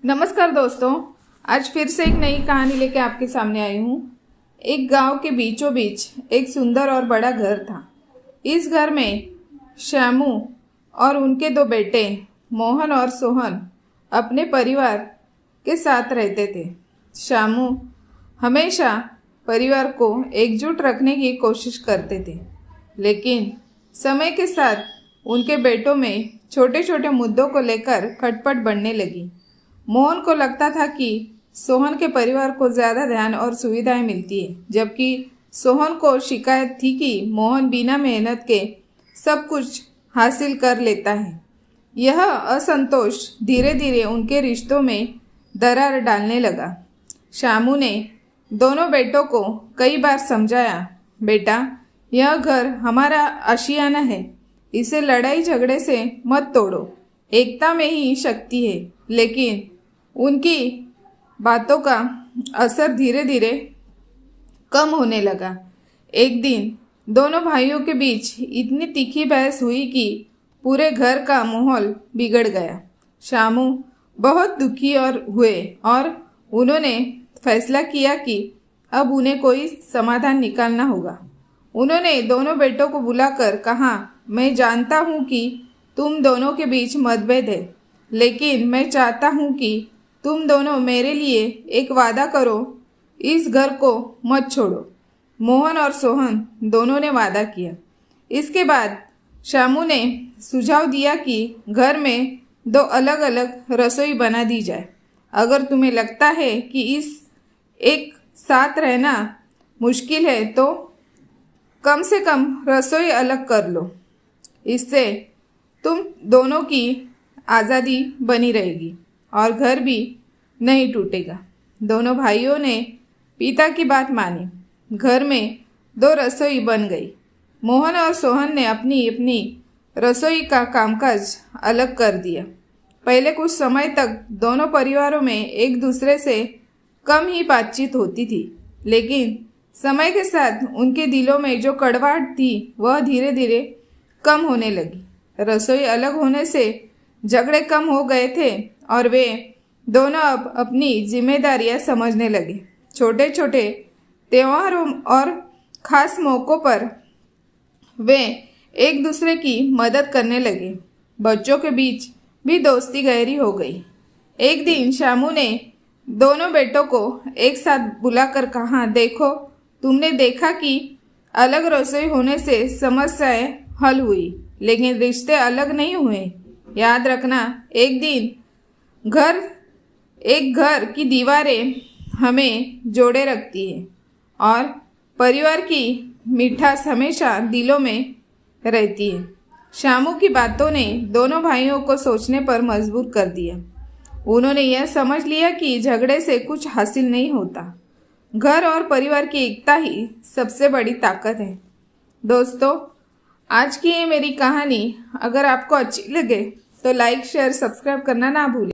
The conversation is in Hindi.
नमस्कार दोस्तों, आज फिर से एक नई कहानी लेके आपके सामने आई हूँ। एक गांव के बीचों बीच एक सुंदर और बड़ा घर था। इस घर में श्यामू और उनके दो बेटे मोहन और सोहन अपने परिवार के साथ रहते थे। श्यामू हमेशा परिवार को एकजुट रखने की कोशिश करते थे, लेकिन समय के साथ उनके बेटों में छोटे छोटे मुद्दों को लेकर खटपट बढ़ने लगी। मोहन को लगता था कि सोहन के परिवार को ज़्यादा ध्यान और सुविधाएं मिलती है, जबकि सोहन को शिकायत थी कि मोहन बिना मेहनत के सब कुछ हासिल कर लेता है। यह असंतोष धीरे धीरे उनके रिश्तों में दरार डालने लगा। श्यामू ने दोनों बेटों को कई बार समझाया, बेटा, यह घर हमारा आशियाना है, इसे लड़ाई झगड़े से मत तोड़ो, एकता में ही शक्ति है। लेकिन उनकी बातों का असर धीरे धीरे कम होने लगा। एक दिन दोनों भाइयों के बीच इतनी तीखी बहस हुई कि पूरे घर का माहौल बिगड़ गया। श्यामू बहुत दुखी हुए और उन्होंने फैसला किया कि अब उन्हें कोई समाधान निकालना होगा। उन्होंने दोनों बेटों को बुलाकर कहा, मैं जानता हूँ कि तुम दोनों के बीच मतभेद है, लेकिन मैं चाहता हूँ कि तुम दोनों मेरे लिए एक वादा करो, इस घर को मत छोड़ो। मोहन और सोहन दोनों ने वादा किया। इसके बाद श्यामू ने सुझाव दिया कि घर में दो अलग अलग रसोई बना दी जाए। अगर तुम्हें लगता है कि इस एक साथ रहना मुश्किल है तो कम से कम रसोई अलग कर लो, इससे तुम दोनों की आज़ादी बनी रहेगी और घर भी नहीं टूटेगा। दोनों भाइयों ने पिता की बात मानी। घर में दो रसोई बन गई। मोहन और सोहन ने अपनी अपनी रसोई का कामकाज अलग कर दिया। पहले कुछ समय तक दोनों परिवारों में एक दूसरे से कम ही बातचीत होती थी, लेकिन समय के साथ उनके दिलों में जो कड़वाहट थी वह धीरे धीरे कम होने लगी। रसोई अलग होने से झगड़े कम हो गए थे और वे दोनों अब अपनी जिम्मेदारियां समझने लगे। छोटे छोटे त्योहारों और खास मौक़ों पर वे एक दूसरे की मदद करने लगे। बच्चों के बीच भी दोस्ती गहरी हो गई। एक दिन श्यामू ने दोनों बेटों को एक साथ बुलाकर कहा, देखो, तुमने देखा कि अलग रसोई होने से समस्याएं हल हुई, लेकिन रिश्ते अलग नहीं हुए। याद रखना, एक घर की दीवारें हमें जोड़े रखती है और परिवार की मिठास हमेशा दिलों में रहती है। श्यामू की बातों ने दोनों भाइयों को सोचने पर मजबूर कर दिया। उन्होंने यह समझ लिया कि झगड़े से कुछ हासिल नहीं होता। घर और परिवार की एकता ही सबसे बड़ी ताकत है। दोस्तों, आज की ये मेरी कहानी अगर आपको अच्छी लगे तो लाइक, शेयर, सब्सक्राइब करना ना भूलें।